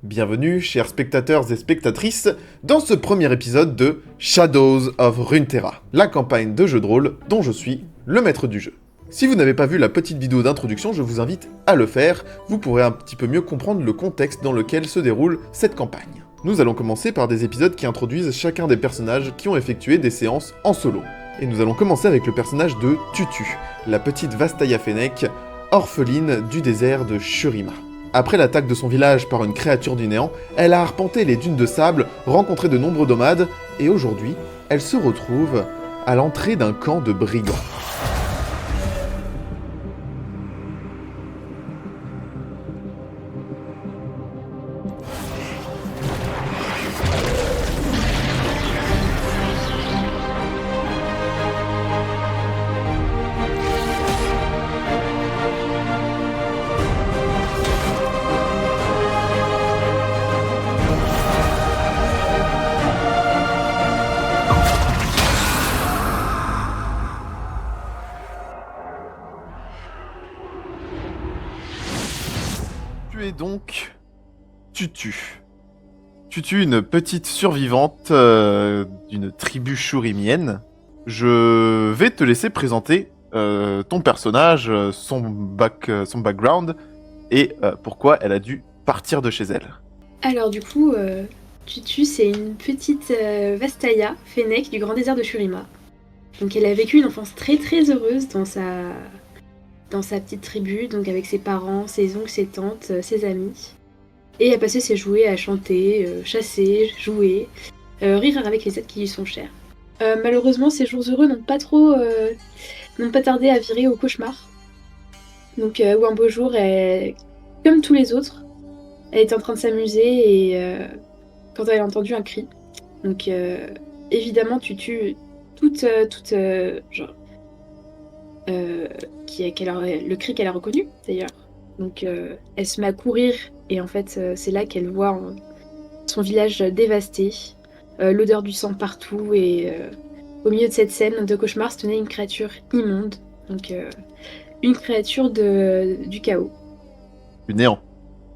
Bienvenue, chers spectateurs et spectatrices, dans ce premier épisode de Shadows of Runeterra, la campagne de jeu de rôle dont je suis le maître du jeu. Si vous n'avez pas vu la petite vidéo d'introduction, je vous invite à le faire, vous pourrez un petit peu mieux comprendre le contexte dans lequel se déroule cette campagne. Nous allons commencer par des épisodes qui introduisent chacun des personnages qui ont effectué des séances en solo. Et nous allons commencer avec le personnage de Tutu, la petite Vastaya Fennec, orpheline du désert de Shurima. Après l'attaque de son village par une créature du néant, elle a arpenté les dunes de sable, rencontré de nombreux nomades, et aujourd'hui, elle se retrouve à l'entrée d'un camp de brigands. Tu es donc Tutu. Tutu, une petite survivante d'une tribu shurimienne. Je vais te laisser présenter ton personnage, son background et pourquoi elle a dû partir de chez elle. Alors du coup, Tutu, c'est une petite Vastaya Fennec du grand désert de Shurima. Donc elle a vécu une enfance très très heureuse dans sa petite tribu, donc avec ses parents, ses oncles, ses tantes, ses amis. Et elle a passé ses jouets à chanter, chasser, jouer, rire avec les êtres qui lui sont chers. Malheureusement, ces jours heureux n'ont pas tardé à virer au cauchemar. Donc où un beau jour, comme tous les autres, elle était en train de s'amuser et quand elle a entendu un cri. Donc évidemment, Tutu, le cri qu'elle a reconnu d'ailleurs. Donc elle se met à courir et en fait c'est là qu'elle voit son village dévasté, l'odeur du sang partout et au milieu de cette scène de cauchemar se tenait une créature immonde. Donc une créature du chaos. Du néant.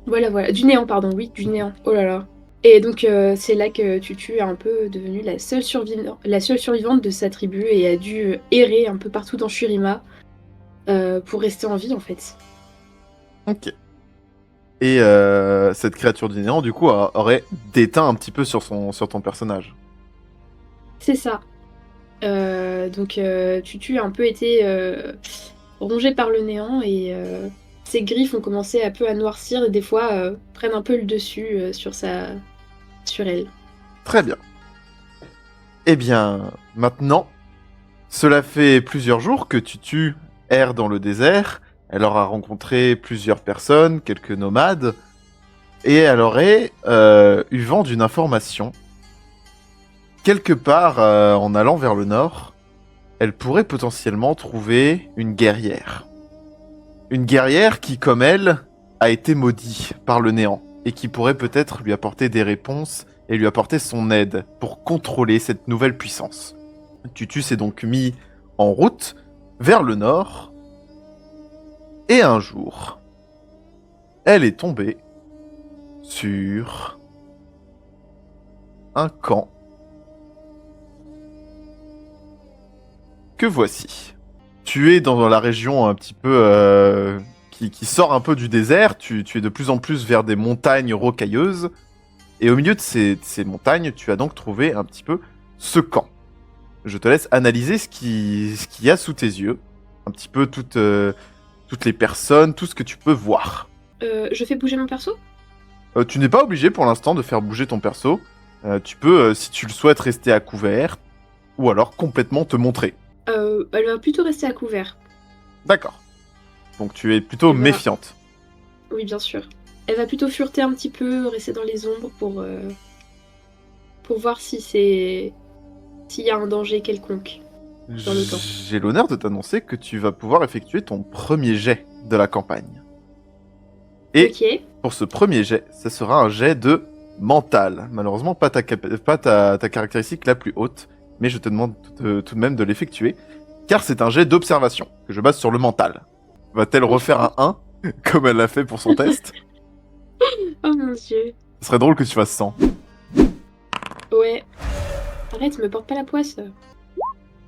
Voilà, du néant, pardon, oui, du néant, oh là là. Et donc c'est là que Tutu est un peu devenue la seule survivante de sa tribu et a dû errer un peu partout dans Shurima pour rester en vie en fait. Ok. Et cette créature du néant, du coup, aurait déteint un petit peu sur ton personnage. C'est ça. Donc Tutu a un peu été rongé par le néant et ses griffes ont commencé un peu à noircir et des fois prennent un peu le dessus sur elle. Très bien. Eh bien, maintenant, cela fait plusieurs jours que Tutu erre dans le désert. Elle aura rencontré plusieurs personnes, quelques nomades, et elle aurait eu vent d'une information. Quelque part, en allant vers le nord, elle pourrait potentiellement trouver une guerrière. Une guerrière qui, comme elle, a été maudite par le néant, et qui pourrait peut-être lui apporter des réponses et lui apporter son aide pour contrôler cette nouvelle puissance. Tutu s'est donc mis en route vers le nord, et un jour, elle est tombée sur un camp que voici. Tu es dans la région un petit peu qui sort un peu du désert, tu es de plus en plus vers des montagnes rocailleuses, et au milieu de ces montagnes, tu as donc trouvé un petit peu ce camp. Je te laisse analyser ce qu'il y a sous tes yeux, un petit peu toutes les personnes, tout ce que tu peux voir. Je fais bouger mon perso ? Tu n'es pas obligé pour l'instant de faire bouger ton perso. Tu peux, si tu le souhaites, rester à couvert, ou alors complètement te montrer. Elle va plutôt rester à couvert. D'accord. Donc tu es plutôt Elle va- méfiante. Oui, bien sûr. Elle va plutôt fureter un petit peu, rester dans les ombres pour voir s'il y a un danger quelconque dans le camp. J'ai l'honneur de t'annoncer que tu vas pouvoir effectuer ton premier jet de la campagne. Et Ok. pour ce premier jet, ce sera un jet de mental. Malheureusement, pas ta caractéristique la plus haute, mais je te demande tout de même de l'effectuer, car c'est un jet d'observation que je base sur le mental. Va-t-elle refaire un 1, comme elle l'a fait pour son test? Oh mon dieu. Ce serait drôle que tu fasses 100. Ouais. Arrête, me porte pas la poisse.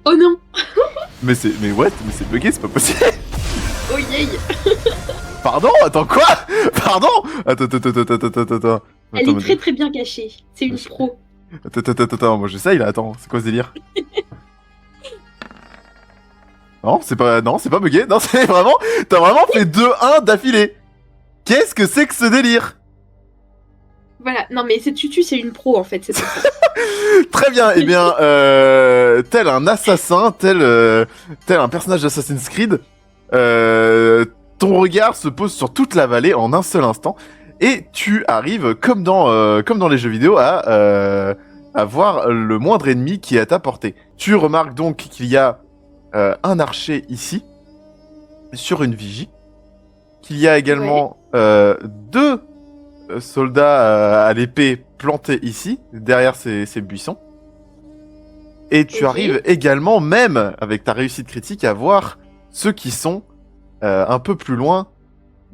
Oh non. Mais c'est bugué, c'est pas possible. Oh yay. Pardon, attends quoi? Pardon? Attends. Elle est très très bien cachée. C'est une pro. Attends, moi j'essaye là, attends, c'est quoi ce délire? Non, c'est pas bugué, non, c'est vraiment, t'as vraiment fait 2-1 d'affilée. Qu'est-ce que c'est que ce délire? Voilà, non mais cette tutu c'est une pro en fait, c'est ça. Très bien, eh bien, tel un assassin, tel un personnage d'Assassin's Creed, ton regard se pose sur toute la vallée en un seul instant, et tu arrives, comme dans les jeux vidéo, à voir le moindre ennemi qui est à ta portée. Tu remarques donc qu'il y a un archer ici, sur une vigie, qu'il y a également deux soldats à l'épée plantés ici, derrière ces buissons. Et tu arrives également, même avec ta réussite critique, à voir ceux qui sont un peu plus loin,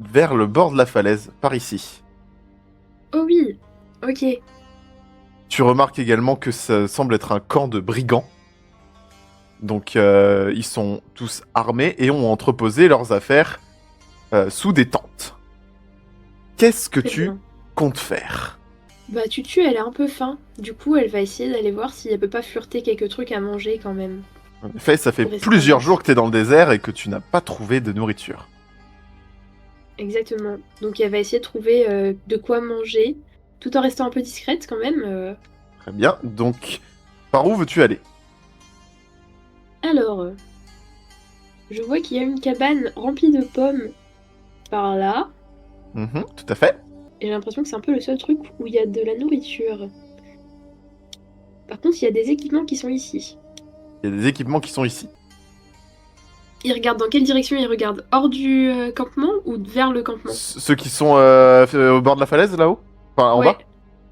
vers le bord de la falaise, par ici. Oh oui, ok. Tu remarques également que ça semble être un camp de brigands. Donc ils sont tous armés et ont entreposé leurs affaires sous des tentes. Qu'est-ce que tu comptes faire? Bah Tutu elle a un peu faim, du coup elle va essayer d'aller voir si elle peut pas fureter quelques trucs à manger quand même. En effet, ça fait plusieurs jours que t'es dans le désert et que tu n'as pas trouvé de nourriture. Exactement, donc elle va essayer de trouver de quoi manger, tout en restant un peu discrète quand même. Très bien, donc par où veux-tu aller? Alors, je vois qu'il y a une cabane remplie de pommes par là. Tout à fait. Et j'ai l'impression que c'est un peu le seul truc où il y a de la nourriture. Par contre, il y a des équipements qui sont ici. Il y a des équipements qui sont ici. Ils regardent dans quelle direction? Ils regardent hors du campement ou vers le campement? Ceux qui sont au bord de la falaise, là-haut? Enfin, en bas?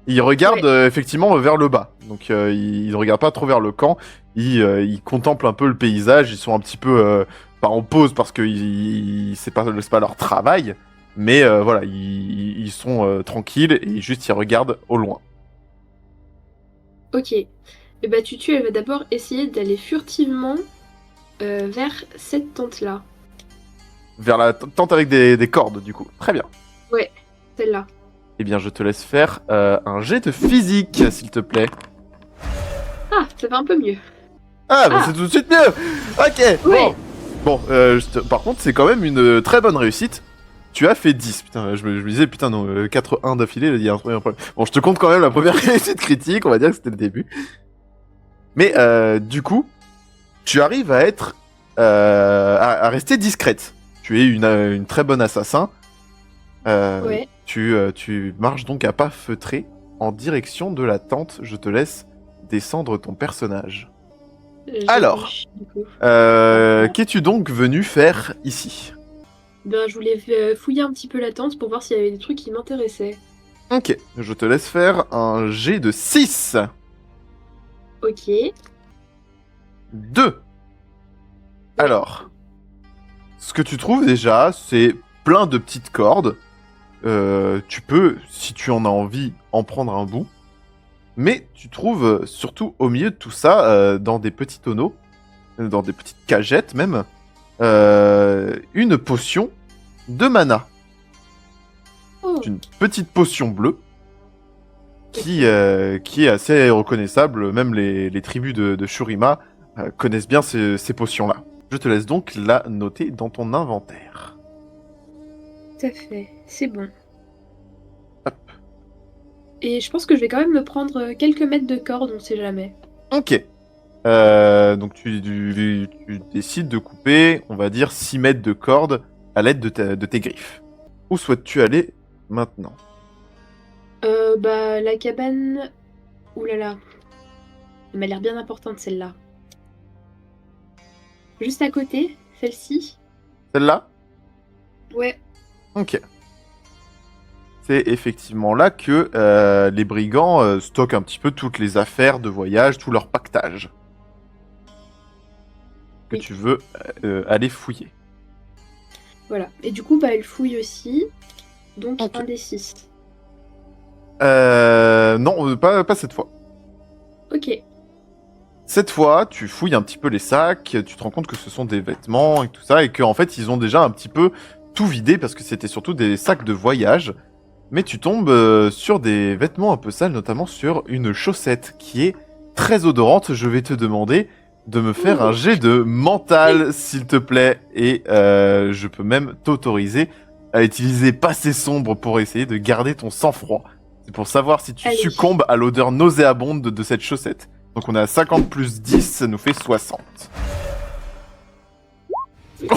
Ils regardent effectivement vers le bas. Donc ils ne regardent pas trop vers le camp. Ils contemplent un peu le paysage. Ils sont un petit peu pas en pause parce que c'est pas leur travail. Mais voilà, ils sont tranquilles et juste ils regardent au loin. Ok. Et bah Tutu, elle va d'abord essayer d'aller furtivement vers cette tente-là. Vers la tente avec des cordes, du coup. Très bien. Ouais, celle-là. Eh bien, je te laisse faire un jet de physique, s'il te plaît. Ah, ça va un peu mieux. Ah, bah c'est tout de suite mieux. Ok, Ouais. Bon, par contre, c'est quand même une très bonne réussite. Tu as fait 10. Putain, je me disais, putain, non, 4-1 d'affilée, il y a un problème. Bon, je te compte quand même la première réussite critique, on va dire que c'était le début. Mais du coup, tu arrives à être... à rester discrète. Tu es une très bonne assassin. Ouais. Tu marches donc à pas feutrés en direction de la tente. Je te laisse descendre ton personnage. Alors, qu'es-tu donc venu faire ici? Ben, je voulais fouiller un petit peu la tente pour voir s'il y avait des trucs qui m'intéressaient. Ok, je te laisse faire un jet de 6. Ok. 2. Alors, ce que tu trouves déjà, c'est plein de petites cordes. Tu peux, si tu en as envie, en prendre un bout. Mais tu trouves surtout au milieu de tout ça, dans des petits tonneaux, dans des petites cagettes même, une potion de mana. Oh. Une petite potion bleue qui est assez reconnaissable. Même les tribus de Shurima connaissent bien ces potions-là. Je te laisse donc la noter dans ton inventaire. Tout à fait, c'est bon. Hop. Et je pense que je vais quand même me prendre quelques mètres de corde, on sait jamais. Ok. Donc tu décides de couper, on va dire, 6 mètres de corde à l'aide de tes griffes. Où souhaites-tu aller maintenant? Bah, la cabane... Ouh là là. Elle m'a l'air bien importante, celle-là. Juste à côté, celle-ci. Celle-là? Ouais. Ok. C'est effectivement là que les brigands stockent un petit peu toutes les affaires de voyage, tout leur pactage. Que tu veux aller fouiller. Voilà. Et du coup, bah, elle fouille aussi. Donc, Ok. un des 6. Non, pas cette fois. Ok. Cette fois, tu fouilles un petit peu les sacs, tu te rends compte que ce sont des vêtements et tout ça, et qu'en fait, ils ont déjà un petit peu tout vidé parce que c'était surtout des sacs de voyage. Mais tu tombes sur des vêtements un peu sales, notamment sur une chaussette qui est très odorante. Je vais te demander de me faire un jet de mental, s'il te plaît, et je peux même t'autoriser à utiliser passé sombre pour essayer de garder ton sang-froid. C'est pour savoir si tu Allez. succombes à l'odeur nauséabonde de cette chaussette. Donc on est à 50 plus 10, ça nous fait 60. Et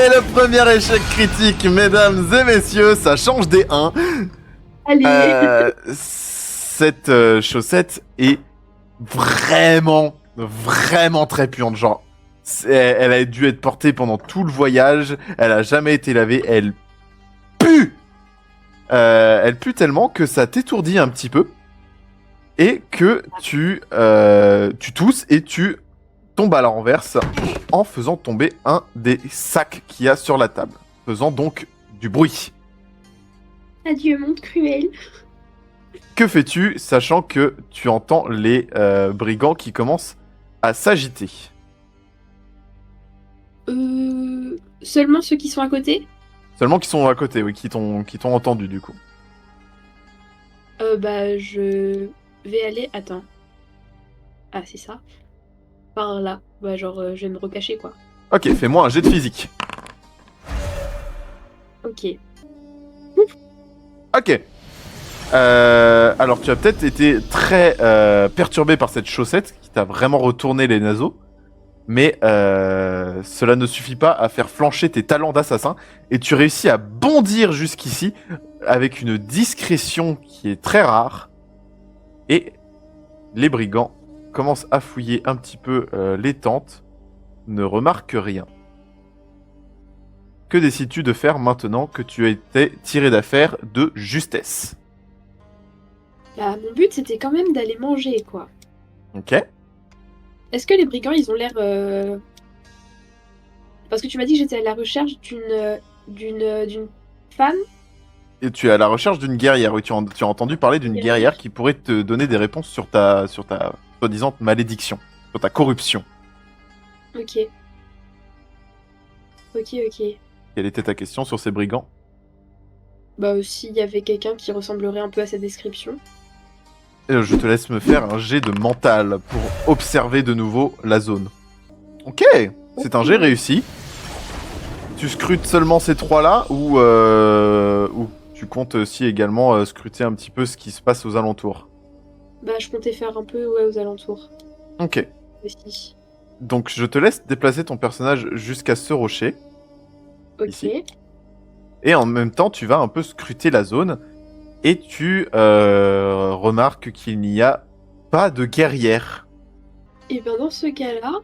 le premier échec critique, mesdames et messieurs, ça change des 1. Allez. Cette chaussette est vraiment très puante. Genre, elle a dû être portée pendant tout le voyage, elle a jamais été lavée, elle pue. Elle pue tellement que ça t'étourdit un petit peu. Et que tu tousses et tu tombes à la renverse en faisant tomber un des sacs qu'il y a sur la table, faisant donc du bruit. Adieu, monde cruel. Que fais-tu, sachant que tu entends les brigands qui commencent à s'agiter? Seulement ceux qui sont à côté. Seulement qui sont à côté, oui, qui t'ont entendu du coup. Bah, je vais aller. Attends. Ah, c'est ça. Par là. Bah, genre, je vais me recacher, quoi. Ok, fais-moi un jet de physique. Ok. Ok. Alors tu as peut-être été très perturbé par cette chaussette qui t'a vraiment retourné les naseaux, mais cela ne suffit pas à faire flancher tes talents d'assassin et tu réussis à bondir jusqu'ici avec une discrétion qui est très rare et les brigands commencent à fouiller un petit peu les tentes, ne remarquent rien. Que décides-tu de faire maintenant que tu as été tiré d'affaire de justesse? Bah, mon but, c'était quand même d'aller manger, quoi. Ok. Est-ce que les brigands, ils ont l'air... Parce que tu m'as dit que j'étais à la recherche d'une femme. Et tu es à la recherche d'une guerrière. Oui, tu as entendu parler d'une guerrière qui pourrait te donner des réponses sur ta soi-disant malédiction, sur ta corruption. Ok. Ok. Quelle était ta question sur ces brigands? Bah, s'il y avait quelqu'un qui ressemblerait un peu à cette description. Je te laisse me faire un jet de mental pour observer de nouveau la zone. Ok, c'est un jet réussi. Tu scrutes seulement ces trois-là ou tu comptes aussi également scruter un petit peu ce qui se passe aux alentours? Bah, je comptais faire un peu, ouais, aux alentours. Ok. Aussi. Donc je te laisse déplacer ton personnage jusqu'à ce rocher. Ok. Ici. Et en même temps, tu vas un peu scruter la zone et tu remarques qu'il n'y a pas de guerrière. Et ben dans ce cas-là,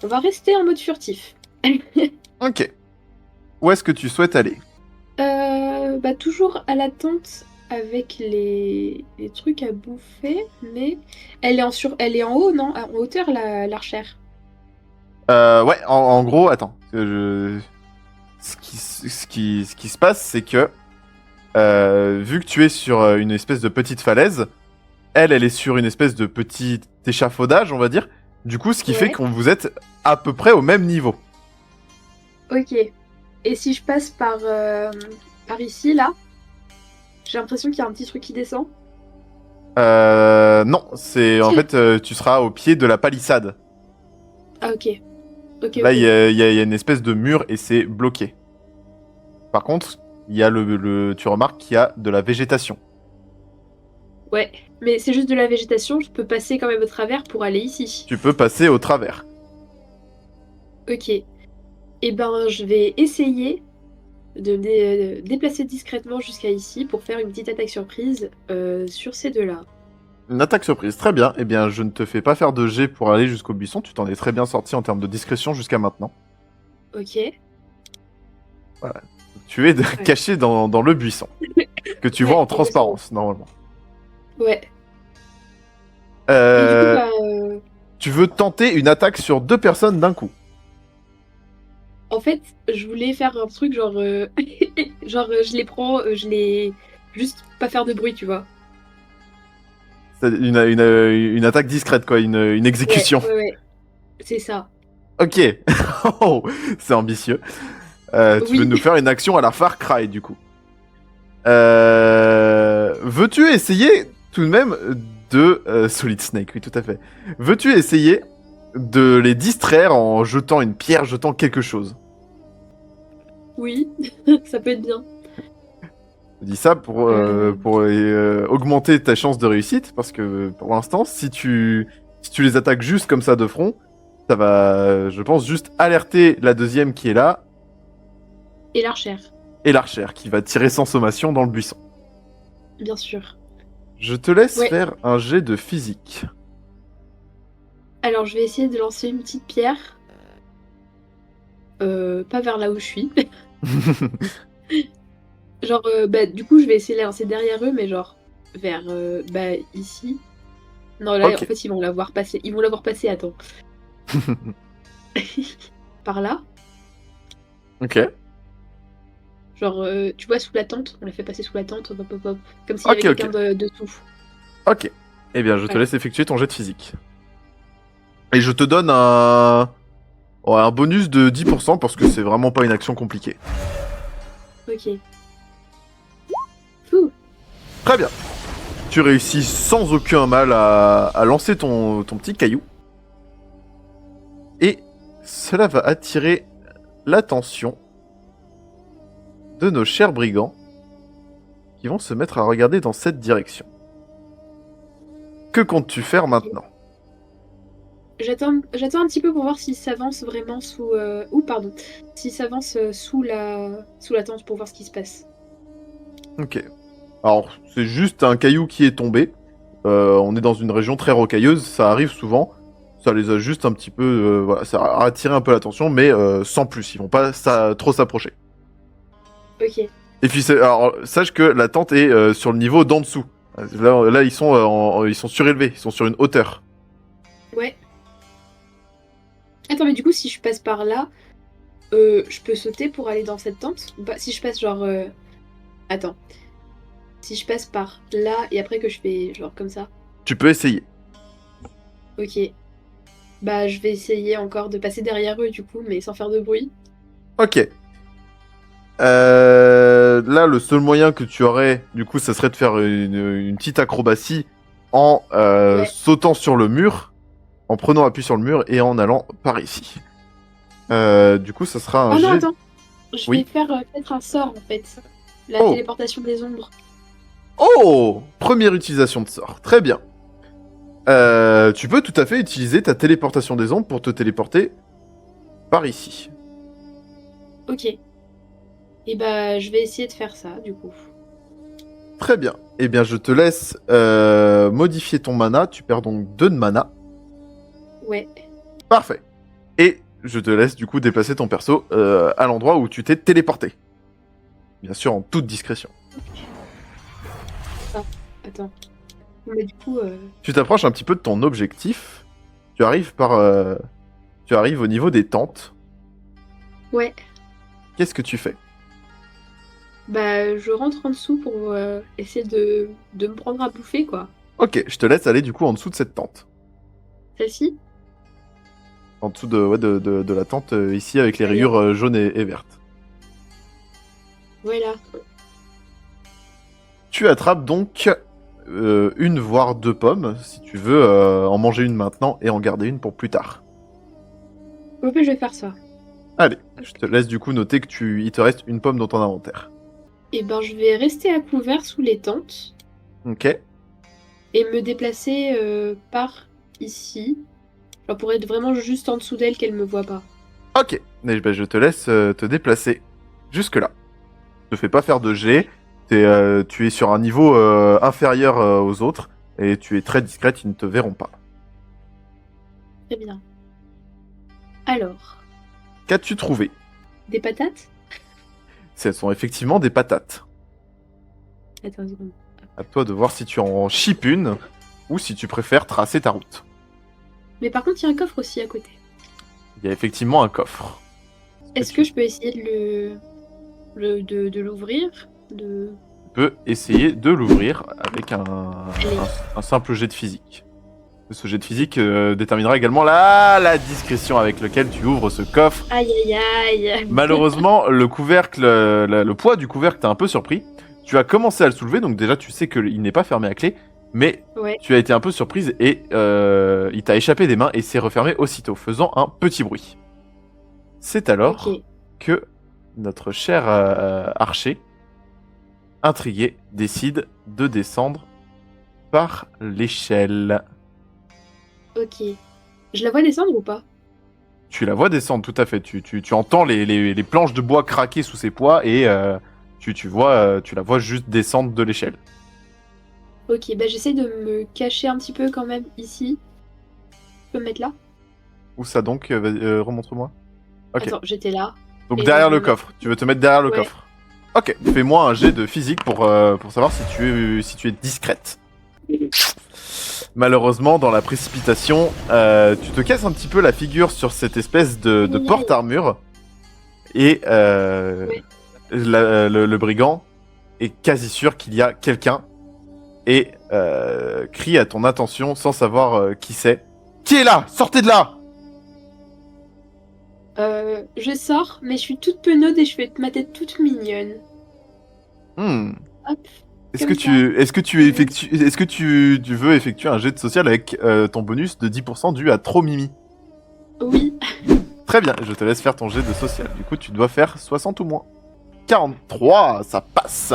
on va rester en mode furtif. Ok. Où est-ce que tu souhaites aller? Bah toujours à la tente avec les trucs à bouffer, mais elle est en haut, non? En hauteur, l'archère. Ouais, en gros, attends. Ce qui se passe, c'est que vu que tu es sur une espèce de petite falaise, elle est sur une espèce de petit échafaudage, on va dire. Du coup, ce qui fait Ouais. que vous êtes à peu près au même niveau. Ok. Et si je passe par ici, là, j'ai l'impression qu'il y a un petit truc qui descend. Non, c'est en fait, tu seras au pied de la palissade. Ah, ok. Ok, Là, ok. il y a une espèce de mur et c'est bloqué. Par contre, il y a tu remarques qu'il y a de la végétation. Ouais. Mais c'est juste de la végétation, je peux passer quand même au travers pour aller ici. Tu peux passer au travers. Ok. Et ben, je vais essayer de me déplacer discrètement jusqu'à ici pour faire une petite attaque surprise sur ces deux-là. Une attaque surprise, très bien. Eh bien, je ne te fais pas faire de jet pour aller jusqu'au buisson. Tu t'en es très bien sorti en termes de discrétion jusqu'à maintenant. Ok. Tu es caché dans le buisson, que tu vois Ouais, en transparence, normalement. Ouais. Et du coup, Euh, bah, Tu veux tenter une attaque sur deux personnes d'un coup. En fait, je voulais faire un truc genre, genre je les prends, je les juste pas faire de bruit, tu vois. C'est une attaque discrète, quoi, une Ouais, exécution. ouais, ouais, c'est ça. Ok, oh, c'est ambitieux. Tu veux Oui, nous faire une action à la Far Cry, du coup. Veux-tu essayer tout de même de... Solid Snake, oui, tout à fait. Veux-tu essayer de les distraire en jetant une pierre, jetant quelque chose? oui, ça peut être bien. Je dis ça pour, Euh, augmenter ta chance de réussite, parce que pour l'instant, si tu les attaques juste comme ça de front, ça va, je pense, juste alerter la deuxième qui est là, Et l'archère, et l'archère qui va tirer sans sommation dans le buisson. bien sûr. Je te laisse Ouais, faire un jet de physique. alors je vais essayer de lancer une petite pierre. Pas vers là où je suis. Genre, bah, du coup, je vais essayer de la lancer derrière eux, mais genre vers, bah, ici. Non, là, en Ok. fait, ils vont la voir passer. Ils vont la voir passer, attends. Par là. Ok. Genre, tu vois, sous la tente. On la fait passer sous la tente, hop, hop, hop, hop. Comme s'il y avait Ok, quelqu'un ok. dessous. Ok. Eh bien, je te Voilà. laisse effectuer ton jet de physique. Et je te donne un... ouais, un bonus de 10% parce que c'est vraiment pas une action compliquée. Ok. Fou. Très bien. Tu réussis sans aucun mal à lancer ton petit caillou. Et cela va attirer l'attention de nos chers brigands qui vont se mettre à regarder dans cette direction. Que comptes-tu faire maintenant? J'attends un petit peu pour voir s'il s'avance vraiment sous. Ou pardon. S'il s'avance sous la tente pour voir ce qui se passe. Ok. Alors, c'est juste un caillou qui est tombé. On est dans une région très rocailleuse, ça arrive souvent. Ça les a juste un petit peu... voilà, ça a attiré un peu l'attention, mais sans plus. Ils vont pas trop s'approcher. Ok. Et puis, alors, sache que la tente est sur le niveau d'en dessous. Là, ils sont, ils sont surélevés, ils sont sur une hauteur. Ouais. Attends, mais du coup, si je passe par là, je peux sauter pour aller dans cette tente? Ou pas? Si je passe genre. Attends. Si je passe par là et après que je fais genre comme ça. Tu peux essayer. Ok. Bah, je vais essayer encore de passer derrière eux du coup, mais sans faire de bruit. Ok. Là, le seul moyen que tu aurais, du coup, ça serait de faire une petite acrobatie en Ouais. sautant sur le mur, en prenant appui sur le mur et en allant par ici. Du coup, ça sera un Oh non, jet. attends. Je vais Oui. faire peut-être un sort en fait. La Oh! téléportation des ombres. Oh! Première utilisation de sort. Très bien. Tu peux tout à fait utiliser ta téléportation des ombres pour te téléporter par ici. Ok. Et bah, je vais essayer de faire ça du coup. Très bien. Eh bien, je te laisse modifier ton mana. Tu perds donc 2 de mana. Ouais. Parfait. Et je te laisse du coup déplacer ton perso à l'endroit où tu t'es téléporté. Bien sûr, en toute discrétion. Ah, attends. Mais du coup, Tu t'approches un petit peu de ton objectif. Tu arrives tu arrives au niveau des tentes. ouais. Qu'est-ce que tu fais? Bah, je rentre en dessous pour essayer de me prendre à bouffer quoi. Ok, je te laisse aller du coup en dessous de cette tente. Celle-ci? En dessous de, ouais, de la tente ici avec les Allez, rayures jaunes et vertes. voilà. Tu attrapes donc une voire 2 pommes si tu veux en manger une maintenant et en garder une pour plus tard. Ouais, je vais faire ça. Allez, je te laisse du coup noter que il te reste une pomme dans ton inventaire. Et ben, je vais rester à couvert sous les tentes Ok. et me déplacer par ici. Genre pour être vraiment juste en dessous d'elle qu'elle me voit pas. Ok. Mais, ben, je te laisse te déplacer jusque là. Ne fais pas faire de jet. Tu es sur un niveau inférieur aux autres et tu es très discrète, ils ne te verront pas. Très bien. Alors, Qu'as-tu trouvé? des patates? Ce sont effectivement des patates. Attends une seconde. À toi de voir si tu en chipes une ou si tu préfères tracer ta route. Mais par contre, il y a un coffre aussi à côté. Il y a effectivement un coffre. Est-ce que je peux essayer de l'ouvrir de... Tu peux essayer de l'ouvrir avec Allez. un simple jet de physique. Ce jet de physique déterminera également la discrétion avec laquelle tu ouvres ce coffre. Aïe aïe aïe. Malheureusement, le couvercle, le poids du couvercle t'a un peu surpris. Tu as commencé à le soulever, donc déjà tu sais qu'il n'est pas fermé à clé, mais Ouais. tu as été un peu surprise et il t'a échappé des mains et s'est refermé aussitôt, faisant un petit bruit. C'est alors Ok. que notre cher archer, intrigué, décide de descendre par l'échelle. Ok. Je la vois descendre ou pas? Tu la vois descendre, tout à fait. Tu entends les planches de bois craquer sous ses poids et tu la vois juste descendre de l'échelle. Ok, bah j'essaie de me cacher un petit peu quand même ici. Je peux me mettre là? Où ça donc remontre-moi. Ok. Attends, j'étais là. Donc Et derrière je le me- coffre. Tu veux te mettre derrière le Ouais. coffre. Ok. Fais-moi un jet de physique pour savoir si tu es discrète. Malheureusement, dans la précipitation, tu te casses un petit peu la figure sur cette espèce de Aïe, aïe. porte-armure. Et Ouais. le brigand est quasi sûr qu'il y a quelqu'un et crie à ton attention sans savoir qui c'est. Qui est là? Sortez de là! Je sors, mais je suis toute penaude et je fais ma tête toute mignonne. Hmm. Hop. Est-ce Comme que ça. tu veux effectuer un jet de social avec ton bonus de 10% dû à trop mimi? Oui. Très bien, je te laisse faire ton jet de social. Du coup, tu dois faire 60 ou moins. 43, ça passe.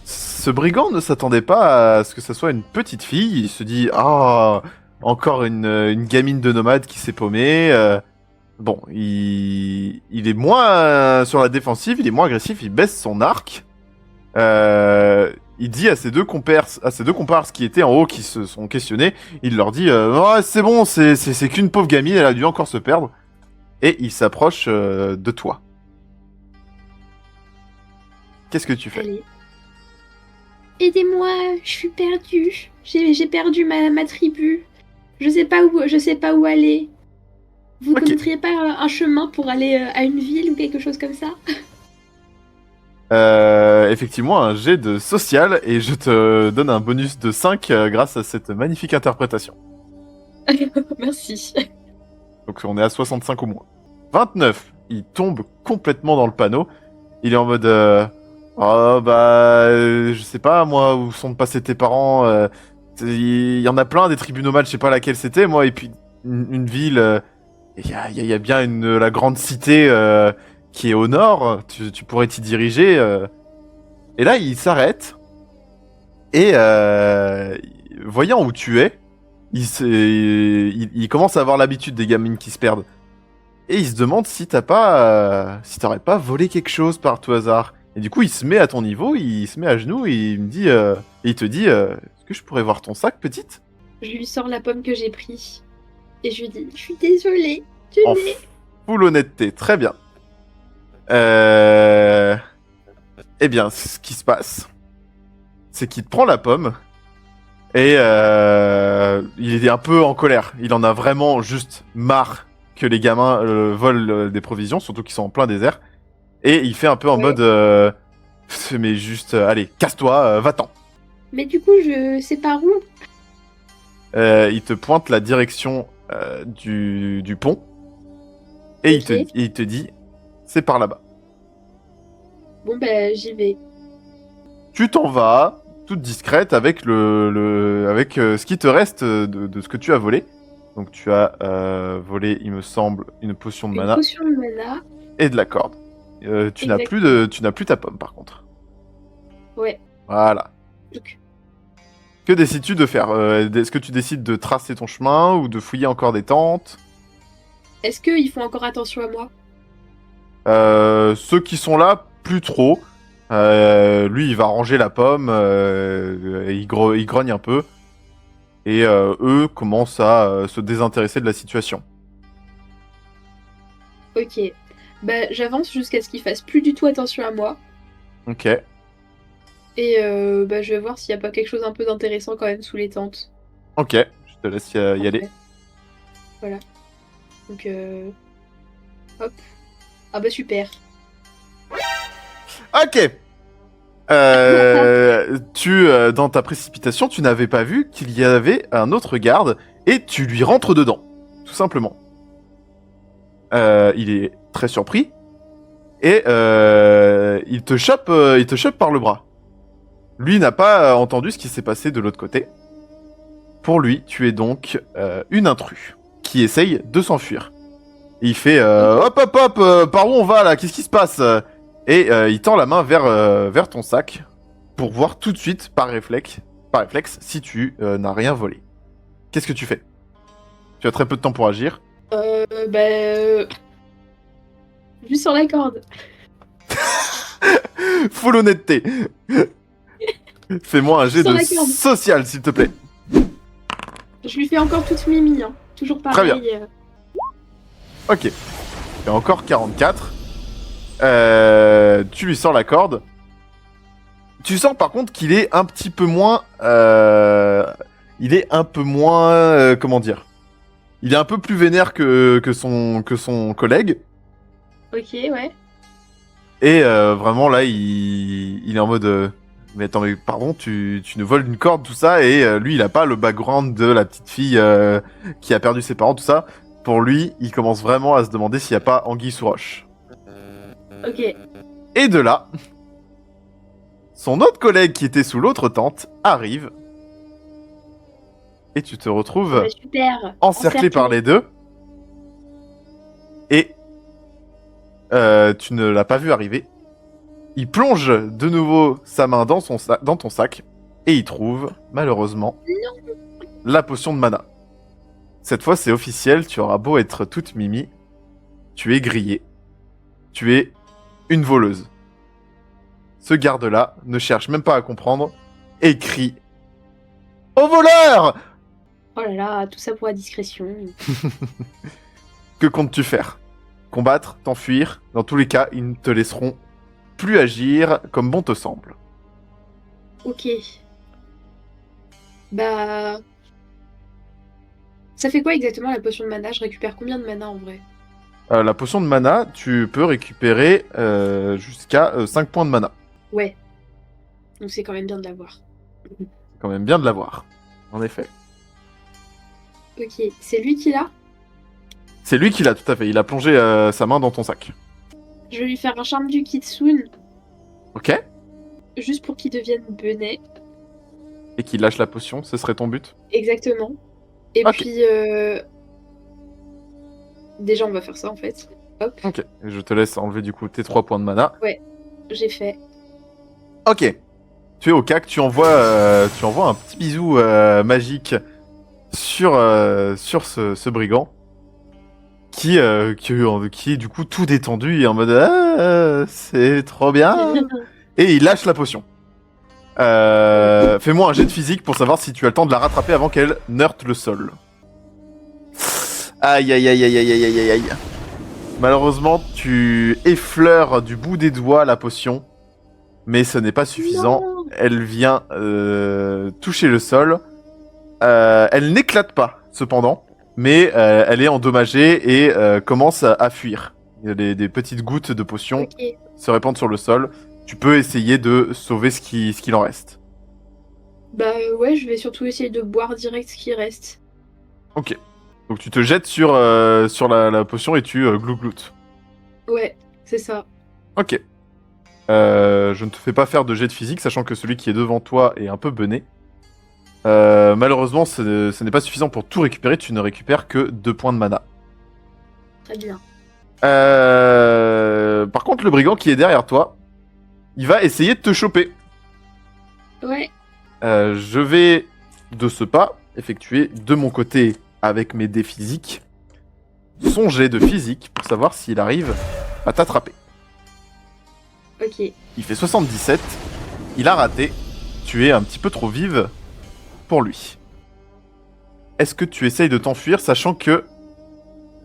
Ce brigand ne s'attendait pas à ce que ça soit une petite fille. Il se dit, ah, encore une gamine de nomade qui s'est paumée. Bon, il est moins sur la défensive, il est moins agressif, il baisse son arc. Il dit à ses deux comparses qui étaient en haut, qui se sont questionnés, il leur dit ouais, c'est bon, c'est qu'une pauvre gamine, elle a dû encore se perdre. Et il s'approche de toi. Qu'est-ce que tu fais? Allez. Aidez-moi, je suis perdue. J'ai perdu ma tribu. Je sais pas où aller. Vous Ok. connaîtriez pas un chemin pour aller à une ville ou quelque chose comme ça? Effectivement, un jet de social, et je te donne un bonus de 5 grâce à cette magnifique interprétation. Merci. Donc on est à 65 au moins. 29, il tombe complètement dans le panneau. Il est en mode oh bah je sais pas moi où sont passés tes parents. Il y en a plein des tribus nomades, je sais pas laquelle c'était moi. Et puis une ville, il y a bien la grande cité qui est au nord. Tu pourrais t'y diriger. Et là il s'arrête et voyant où tu es, il commence à avoir l'habitude des gamines qui se perdent. Et il se demande si si t'aurais pas volé quelque chose par tout hasard. Et du coup, il se met à ton niveau, il se met à genoux et il te dit, est-ce que je pourrais voir ton sac, petite? Je lui sors la pomme que j'ai prise. Et je lui dis, je suis désolée. En Tenez. full honnêteté, très bien. Eh bien, ce qui se passe, c'est qu'il te prend la pomme et il est un peu en colère. Il en a vraiment juste marre que les gamins volent des provisions, surtout qu'ils sont en plein désert. Et il fait un peu en Ouais. mode mais juste allez, casse-toi, va-t'en. Mais du coup, je sais par où. Il te pointe la direction du pont et Ok. il te dit c'est par là-bas. Bon, bah, j'y vais. Tu t'en vas toute discrète avec avec ce qui te reste de ce que tu as volé. Donc tu as volé, il me semble, une potion de Une mana potion de mana. et de la corde. Tu n'as plus ta pomme par contre. Ouais. Voilà. Donc, Que décides-tu de faire Est-ce que tu décides de tracer ton chemin ou de fouiller encore des tentes? est-ce qu'ils font encore attention à moi? Ceux qui sont là, plus trop. Lui, il va ranger la pomme, et il grogne un peu. Et eux commencent à se désintéresser de la situation. Ok. Bah, j'avance jusqu'à ce qu'ils fassent plus du tout attention à moi. Ok. Et bah, je vais voir s'il n'y a pas quelque chose un peu d'intéressant quand même sous les tentes. Ok. Je te laisse y aller. Voilà. Donc, hop. Ah bah super. Ok. Dans ta précipitation, tu n'avais pas vu qu'il y avait un autre garde et tu lui rentres dedans, tout simplement. Il est très surpris et il te chope par le bras. Lui n'a pas entendu ce qui s'est passé de l'autre côté. Pour lui, tu es donc une intrus qui essaye de s'enfuir. Il fait hop hop hop, par où on va là? Qu'est-ce qui se passe? Et il tend la main vers ton sac pour voir tout de suite par réflexe si tu n'as rien volé. Qu'est-ce que tu fais? Tu as très peu de temps pour agir. Juste sur la corde. Full honnêteté. Fais-moi un jet Sur de la corde. social, s'il te plaît. Je lui fais encore toute mimi, hein. Toujours pareil. Très bien. Ok. Et encore 44. Tu lui sors la corde. Tu sens par contre qu'il est un petit peu moins... comment dire? Il est un peu plus vénère que son collègue. Ok, ouais. Et vraiment là, il est en mode... mais attends, mais pardon, tu nous voles une corde, tout ça, et lui, il a pas le background de la petite fille qui a perdu ses parents, tout ça. Pour lui, il commence vraiment à se demander s'il n'y a pas anguille sous roche. Ok. Et de là, son autre collègue qui était sous l'autre tente arrive. Et tu te retrouves Bah, super. encerclé par les deux. Et tu ne l'as pas vu arriver. Il plonge de nouveau sa main dans ton sac. Et il trouve, malheureusement, la potion de mana. Cette fois, c'est officiel. Tu auras beau être toute mimi. Tu es grillé. Tu es une voleuse. Ce garde-là ne cherche même pas à comprendre. Et crie « Au voleur !» Oh là là, tout ça pour la discrétion. Que comptes-tu faire? Combattre? T'enfuir? Dans tous les cas, ils ne te laisseront plus agir comme bon te semble. Ok. Bah... Ça fait quoi exactement la potion de mana? Je récupère combien de mana en vrai? La potion de mana, tu peux récupérer jusqu'à 5 points de mana. Ouais. Donc c'est quand même bien de l'avoir. C'est quand même bien de l'avoir. En effet. Ok. C'est lui qui l'a? C'est lui qui l'a, tout à fait. Il a plongé sa main dans ton sac. Je vais lui faire un charme du Kitsune, Ok? juste pour qu'il devienne benet. Et qu'il lâche la potion, ce serait ton but? Exactement. Et Ok. puis... Déjà, on va faire ça en fait. Hop, Ok. Et je te laisse enlever du coup tes 3 points de mana. j'ai fait. Ok. Tu es au CAC, tu envoies un petit bisou magique sur ce brigand qui est du coup tout détendu et en mode c'est trop bien. Et il lâche la potion. Fais-moi un jet de physique pour savoir si tu as le temps de la rattraper avant qu'elle neurte le sol. Aïe aïe aïe aïe aïe aïe aïe aïe. Malheureusement, tu effleures du bout des doigts la potion, mais ce n'est pas suffisant. Non. Elle vient toucher le sol. Elle n'éclate pas, cependant, mais elle est endommagée et commence à fuir. Il y a des petites gouttes de potion Ok. se répandent sur le sol. Tu peux essayer de sauver ce qu'il en reste. Bah ouais, je vais surtout essayer de boire direct ce qui reste. Ok. Donc tu te jettes sur la potion et tu glougloutes. Ouais, c'est ça. Ok. Je ne te fais pas faire de jet de physique, sachant que celui qui est devant toi est un peu bené. Malheureusement, ce n'est pas suffisant pour tout récupérer. Tu ne récupères que 2 points de mana. Très bien. Par contre, le brigand qui est derrière toi, il va essayer de te choper. Ouais. Je vais, de ce pas, effectuer de mon côté, avec mes dés physiques, son jet de physique pour savoir s'il arrive à t'attraper. Ok. Il fait 77, il a raté, tu es un petit peu trop vive pour lui. Est-ce que tu essayes de t'enfuir, sachant que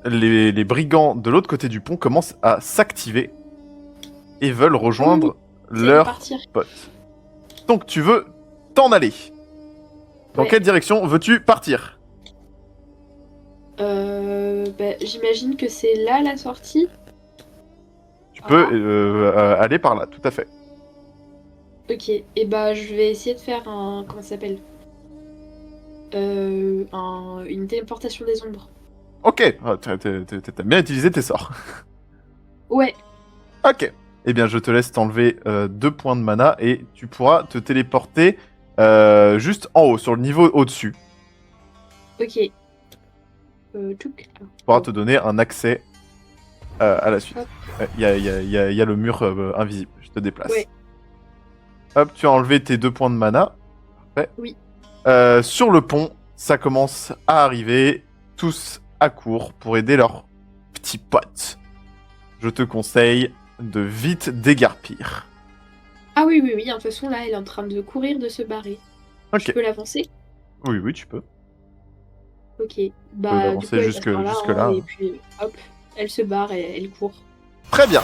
les brigands de l'autre côté du pont commencent à s'activer et veulent rejoindre C'est de leur partir. pote. Donc tu veux t'en aller. Dans Ouais. quelle direction veux-tu partir? J'imagine que c'est là la sortie. Tu peux Ah. aller par là, tout à fait. Ok, et bah je vais essayer de faire un... Comment ça s'appelle? Une téléportation des ombres. Ok, t'as bien utilisé tes sorts. Ouais, Ok. Eh bien, je te laisse t'enlever 2 points de mana et tu pourras te téléporter juste en haut, sur le niveau au-dessus. ok. Tchouk. Ça pourra Bon, te donner un accès à la suite. hop, Il y a le mur invisible. Je te ouais, déplace. Hop, tu as enlevé tes 2 points de mana. Parfait. oui. Sur le pont, ça commence à arriver. Tous à court pour aider leurs petits potes. Je te conseille de vite dégarpir. Ah oui, oui, oui, de toute façon là, elle est en train de courir, de se barrer. Je Ok. peux l'avancer? Oui, oui, tu peux. Ok. Tu peux Bah du coup l'avancer elle passe par là, jusque hein, là. et puis hop, elle se barre et elle court. Très bien.